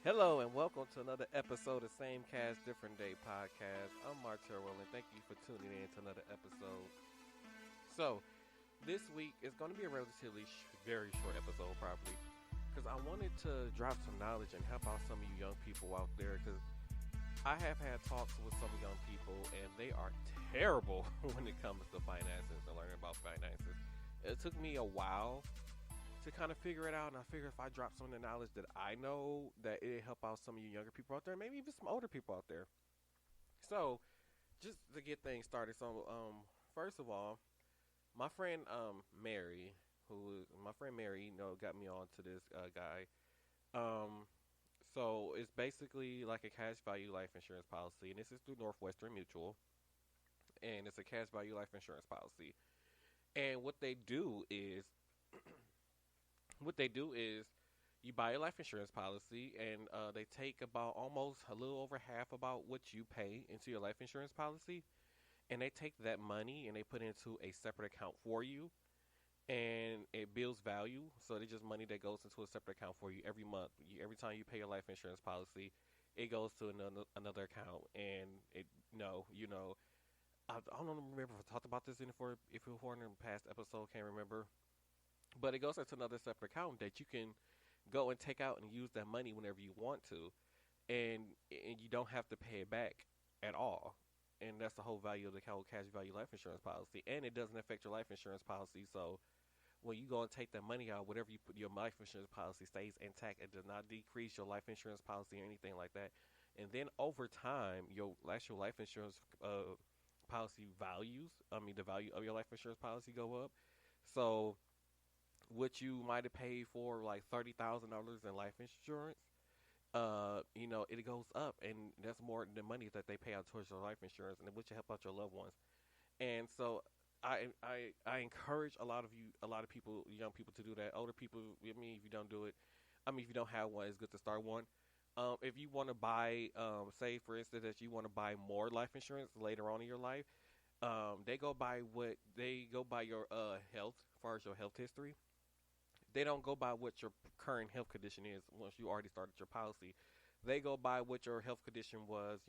Hello and welcome to another episode of Same Cast Different Day podcast. I'm Martel Rowland. Thank you for tuning in to another episode. So, this week is going to be a relatively very short episode, probably, because I wanted to drop some knowledge and help out some of you young people out there. Because I have had talks with some young people, and they are terrible when it comes to finances and learning about finances. It took me a while to kind of figure it out. And I figure if I drop some of the knowledge that I know, that it help out some of you younger people out there, maybe even some older people out there. So, just to get things started, first of all, my friend Mary, got me on to this guy. Um, so it's basically like a cash value life insurance policy, and this is through Northwestern Mutual, and it's a cash value life insurance policy. And what they do is you buy a life insurance policy, and they take about almost a little over half about what you pay into your life insurance policy, and they take that money and they put it into a separate account for you, and it builds value. So it's just money that goes into a separate account for you every month. Every time you pay your life insurance policy, it goes to another account, and I don't remember if I talked about this if it were in a past episode, can't remember. But it goes into another separate account that you can go and take out and use that money whenever you want to, and you don't have to pay it back at all. And that's the whole value of the whole cash value life insurance policy. And it doesn't affect your life insurance policy. So when you go and take that money out, whatever you put your life insurance policy stays intact. It does not decrease your life insurance policy or anything like that. And then over time, your actual life insurance policy values, the value of your life insurance policy go up. So what you might have paid for like $30,000 in life insurance, it goes up, and that's more than money that they pay out towards your life insurance, and which will help out your loved ones. And so I encourage a lot of people, young people, to do that. Older people, if you don't do it, if you don't have one, it's good to start one. If you want to buy, say for instance that you want to buy more life insurance later on in your life, they go by your health, as far as your health history. They don't go by what your current health condition is once you already started your policy. They go by what your health condition was,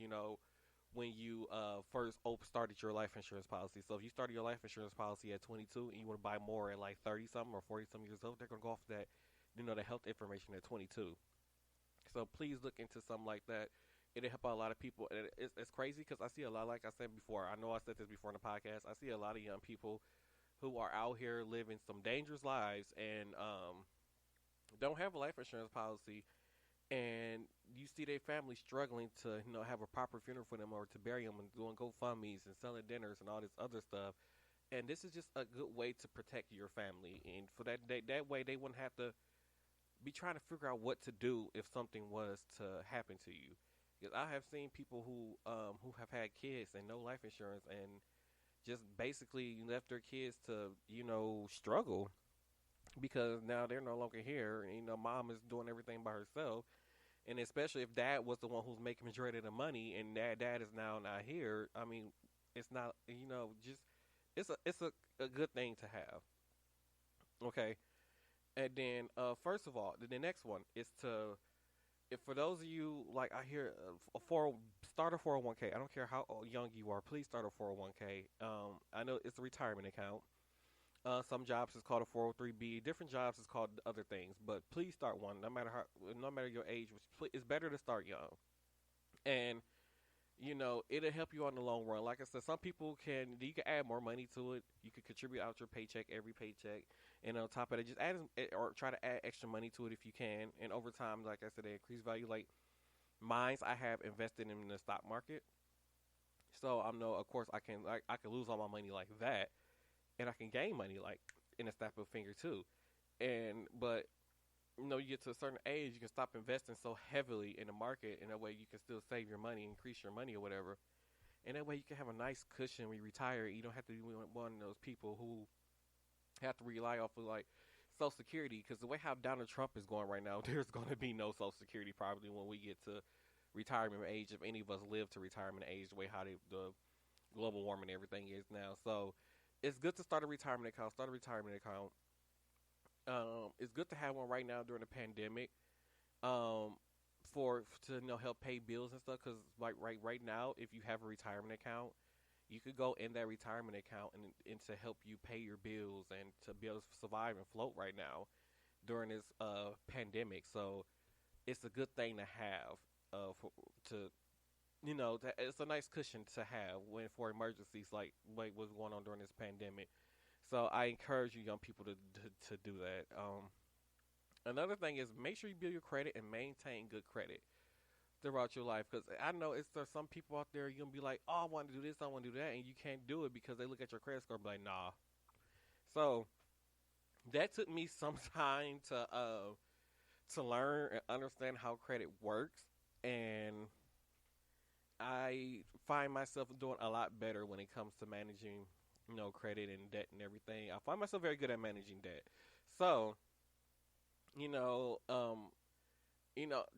when you first started your life insurance policy. So if you started your life insurance policy at 22 and you want to buy more at like 30 something or 40 something years old, they're going to go off that, the health information at 22. So please look into something like that. It'll help out a lot of people. And it's crazy because I see a lot, like I said before, I know I said this before in the podcast, I see a lot of young people who are out here living some dangerous lives and don't have a life insurance policy, and you see their family struggling to have a proper funeral for them or to bury them and doing GoFundMe's and selling dinners and all this other stuff. And this is just a good way to protect your family, and for that way they wouldn't have to be trying to figure out what to do if something was to happen to you. Because I have seen people who have had kids and no life insurance, and just basically left their kids to struggle because now they're no longer here. And, mom is doing everything by herself, and especially if dad was the one who's making majority of the money, and dad is now not here. It's not just it's a good thing to have. Okay, and then first of all, the next one is to, if for those of you, like I hear, start a 401k. I don't care how young you are. Please start a 401k. I know it's a retirement account. Some jobs is called a 403b. Different jobs is called other things. But please start one. No matter your age, it's better to start young. And it'll help you on the long run. Like I said, you can add more money to it. You can contribute out your paycheck every paycheck, and on top of it, just add or try to add extra money to it if you can. And over time, like I said, they increase value. Like mines, I have invested in the stock market, so I know, of course, I can lose all my money like that, and I can gain money like in a snap of a finger too. But you get to a certain age, you can stop investing so heavily in the market, and that way you can still save your money, increase your money or whatever. And that way you can have a nice cushion when you retire. You don't have to be one of those people who have to rely off of like Social Security, because the way how Donald Trump is going right now, there's going to be no Social Security probably when we get to retirement age, if any of us live to retirement age, the way how the global warming and everything is now. So it's good to start a retirement account. It's good to have one right now during the pandemic. for to help pay bills and stuff. Because like right now, if you have a retirement account, you could go in that retirement account and to help you pay your bills and to be able to survive and float right now during this pandemic. So it's a good thing to have for, to it's a nice cushion to have when for emergencies like what's going on during this pandemic. So I encourage you young people to do that. Another thing is make sure you build your credit and maintain good credit throughout your life. Because I know there's some people out there you're gonna be like, oh, I want to do this, I want to do that, and you can't do it because they look at your credit score and be like, nah. So that took me some time to learn and understand how credit works, and I find myself doing a lot better when it comes to managing, credit and debt and everything. I find myself very good at managing debt. So, you know, um,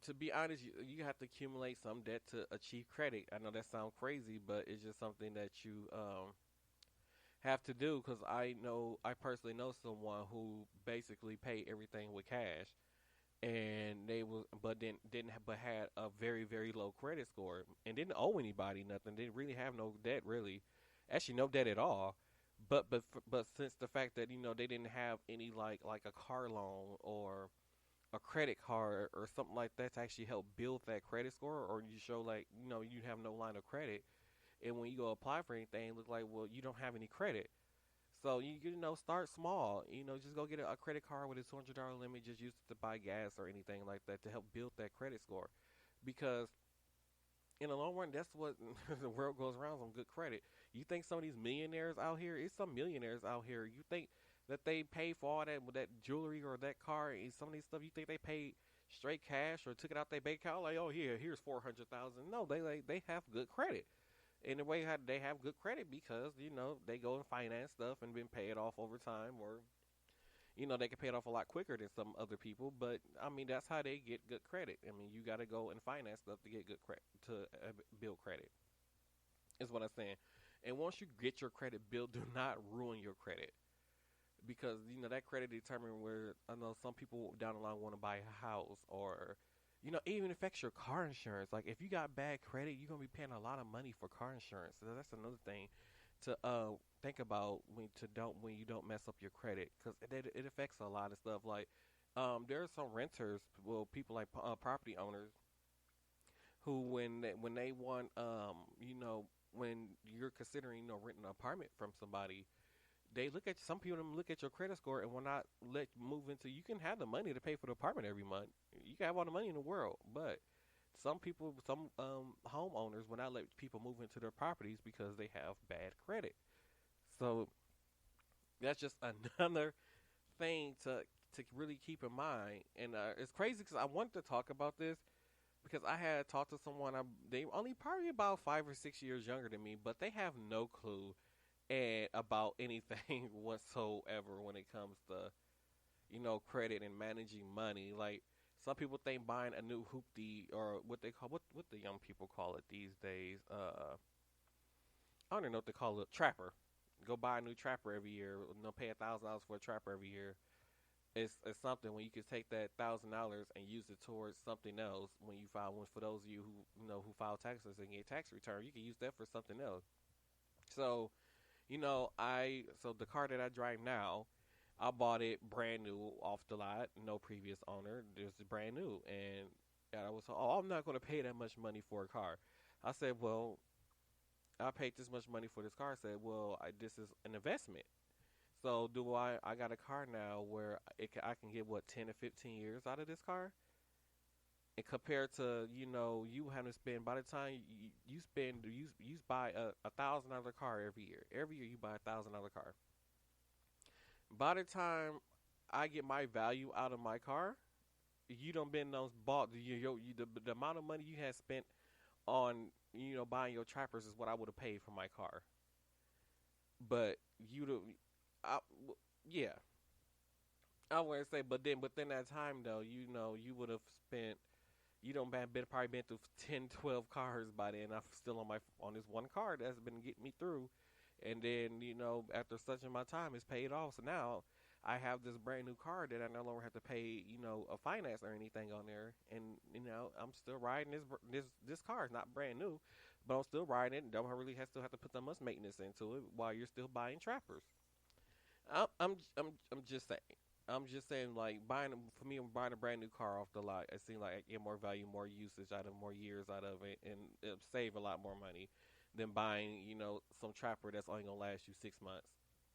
to be honest, you have to accumulate some debt to achieve credit. I know that sounds crazy, but it's just something that you have to do because I personally know someone who basically paid everything with cash, and they was but then didn't ha- but had a very very low credit score and didn't owe anybody nothing. Didn't really have no debt really, actually no debt at all. But since the fact that they didn't have any like a car loan or a credit card or something like that to actually help build that credit score, or you show like you have no line of credit, and when you go apply for anything, it look like well you don't have any credit. So start small. Just go get a credit card with a $200 limit. Just use it to buy gas or anything like that to help build that credit score, because in the long run, that's what the world goes around on good credit. You think some of these millionaires out here, it's some millionaires out here. You think that they pay for all that with that jewelry or that car and some of these stuff? You think they paid straight cash or took it out their bank account like, oh yeah, here's 400,000? No, they have good credit. In a way, they have good credit because they go and finance stuff and been paid off over time, or they can pay it off a lot quicker than some other people. But I mean, that's how they get good credit. I mean, you got to go and finance stuff to get good credit to build credit. Is what I'm saying. And once you get your credit built, do not ruin your credit, because that credit determine where I know some people down the line want to buy a house, or even affects your car insurance. Like if you got bad credit, you're gonna be paying a lot of money for car insurance. So that's another thing to think about when you don't mess up your credit, because it affects a lot of stuff. Like there are some renters, well, people like property owners who when they want when you're considering renting an apartment from somebody, they look at some people look at your credit score and will not let you move into. You can have the money to pay for the apartment every month. You can have all the money in the world, but some homeowners will not let people move into their properties because they have bad credit. So that's just another thing to really keep in mind. And it's crazy because I wanted to talk about this because I had talked to someone. They only probably about 5 or 6 years younger than me, but they have no clue and about anything whatsoever when it comes to credit and managing money. Like some people think buying a new hoopty, or what they call what the young people call it these days. I don't even know what they call it, trapper. Go buy a new trapper every year. Pay $1,000 for a trapper every year. It's something when you can take that $1,000 and use it towards something else. When you file one, for those of you who file taxes and get tax return, you can use that for something else. So so the car that I drive now, I bought it brand new off the lot, no previous owner. It's brand new, and I was, oh, I'm not going to pay that much money for a car. I said, well, I paid this much money for this car. I said, well, this is an investment. So do I got a car now where I can get what 10 to 15 years out of this car, and compared to you having to spend, by the time you spend you buy a $1,000 car every year. Every year you buy $1,000 car. By the time I get my value out of my car, you don't been those bought the amount of money you had spent on buying your trappers is what I would have paid for my car. But I, yeah, I wouldn't say, but then that time though, you would have spent. You don't probably been through 10, 12 cars by then. I'm still on this one car that's been getting me through, and then after such a amount of time, it's paid off. So now I have this brand new car that I no longer have to pay, a finance or anything on there, and I'm still riding this car. It's not brand new, but I'm still riding it, and don't really still have to put that much maintenance into it while you're still buying trappers. I'm just saying. I'm just saying, like for me, I'm buying a brand new car off the lot. It seems like I get more value, more usage out of, more years out of it, and it save a lot more money than buying, some trapper that's only gonna last you 6 months.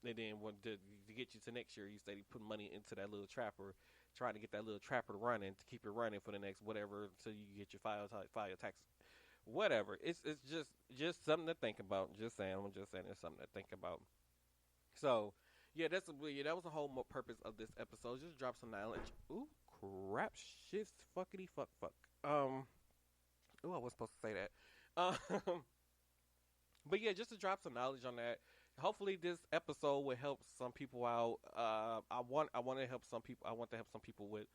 And then to get you to next year, you steady putting money into that little trapper, trying to get that little trapper running to keep it running for the next whatever until you get your file your taxes, whatever. It's just something to think about. Just saying, I'm just saying, it's something to think about. So, yeah, that was the whole purpose of this episode. Just drop some knowledge. Ooh, crap, shit, fuckity fuck fuck. Ooh, I was supposed to say that. But yeah, just to drop some knowledge on that. Hopefully, this episode will help some people out. I want to help some people. I want to help some people with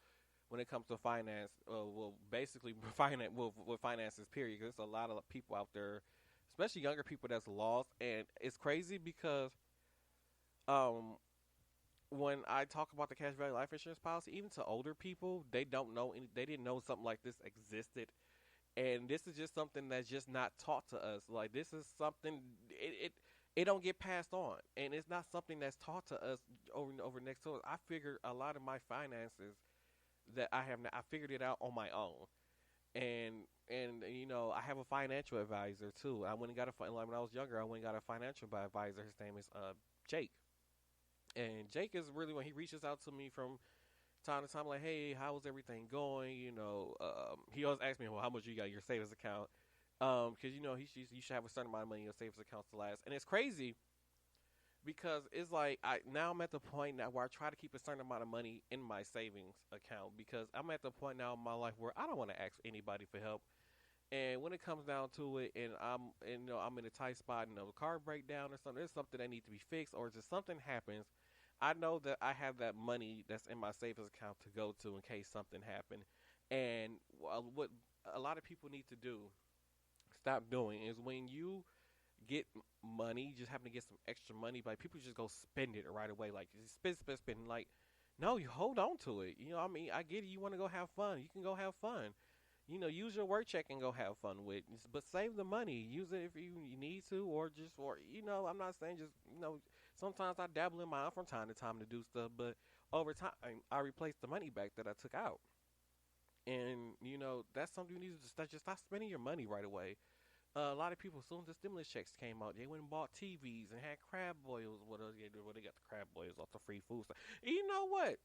when it comes to finance. Well, basically, finance with finances. Period. 'Cause there's a lot of people out there, especially younger people, that's lost, and it's crazy because um when I talk about the cash value life insurance policy, even to older people, they don't know they didn't know something like this existed. And this is just something that's just not taught to us. Like, this is something it don't get passed on, and it's not something that's taught to us over next to us. I figured a lot of my finances that I have now, I figured it out on my own, and I have a financial advisor too. I went and got like when I was younger, I went and got a financial advisor. His name is Jake. And Jake is really, when he reaches out to me from time to time, like, hey, how's everything going? He always asks me, well, how much you got in your savings account? Because you should have a certain amount of money in your savings account to last. And it's crazy because it's like I'm at the point now where I try to keep a certain amount of money in my savings account, because I'm at the point now in my life where I don't want to ask anybody for help. And when it comes down to it, and I'm in a tight spot, and the car breakdown or something, there's something that needs to be fixed, or just something happens, I know that I have that money that's in my savings account to go to in case something happened. And what a lot of people need to do, stop doing, is when you get money, you just happen to get some extra money, like people just go spend it right away, like just spend. Like, no, you hold on to it. I get it. You want to go have fun, you can go have fun. Use your work check and go have fun with, but save the money. Use it if you need to, or I'm not saying just, sometimes I dabble in mine from time to time to do stuff, but over time, I replace the money back that I took out. And, that's something you need to just stop spending your money right away. A lot of people, as soon as the stimulus checks came out, they went and bought TVs and had crab boils. They got the crab boils off the free food stuff. You know what?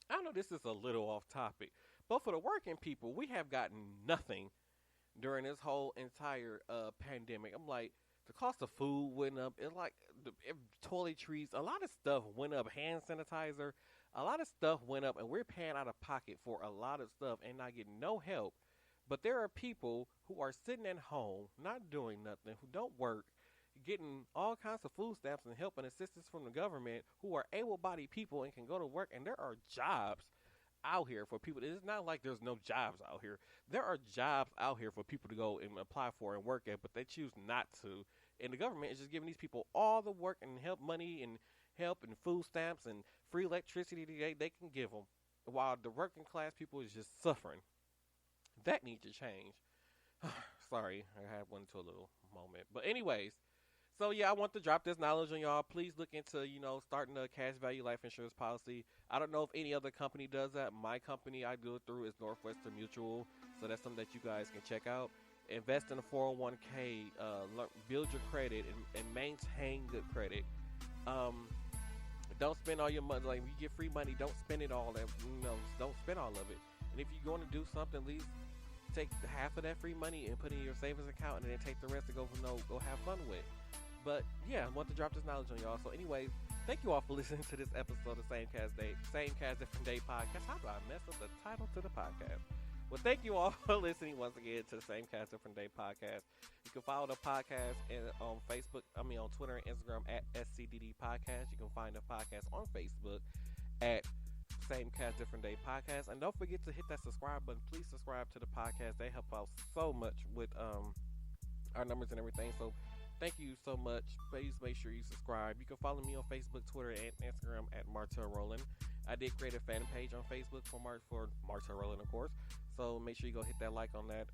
I know this is a little off topic, but for the working people, we have gotten nothing during this whole entire pandemic. I'm like, the cost of food went up. It's like toiletries, a lot of stuff went up. Hand sanitizer, a lot of stuff went up, and we're paying out of pocket for a lot of stuff and not getting no help. But there are people who are sitting at home, not doing nothing, who don't work, getting all kinds of food stamps and help and assistance from the government, who are able-bodied people and can go to work. And there are jobs out here for people. It's not like there's no jobs out here. There are jobs out here for people to go and apply for and work at, but they choose not to. And the government is just giving these people all the work and help money and help and food stamps and free electricity they can give them, while the working class people is just suffering. That needs to change. Sorry, I had one to a little moment. But anyways, so yeah, I want to drop this knowledge on y'all. Please look into, starting a cash value life insurance policy. I don't know if any other company does that. My company I do it through is Northwestern Mutual. So that's something that you guys can check out. Invest in a 401k, build your credit, and maintain good credit. Don't spend all your money. Like, if you get free money, don't spend it all. Don't spend all of it. And if you're going to do something, at least take half of that free money and put it in your savings account, and then take the rest to go have fun with. But yeah, I want to drop this knowledge on y'all. So anyways, thank you all for listening to this episode of Same Cast Different Day podcast. How do I mess up the title to the podcast? Well, thank you all for listening once again to the Same Cast Different Day podcast. You can follow the podcast on Facebook, on Twitter and Instagram at SCDD Podcast. You can find the podcast on Facebook at Same Cast Different Day Podcast. And don't forget to hit that subscribe button. Please subscribe to the podcast. They help out so much with our numbers and everything. So Thank you so much. Please make sure you subscribe. You can follow me on Facebook, Twitter, and Instagram at Martel Rowland. I did create a fan page on Facebook for Martel Rowland, of course. So make sure you go hit that like on that.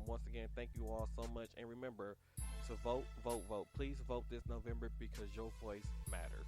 Once again, thank you all so much, and remember to vote, vote, vote. Please vote this November because your voice matters.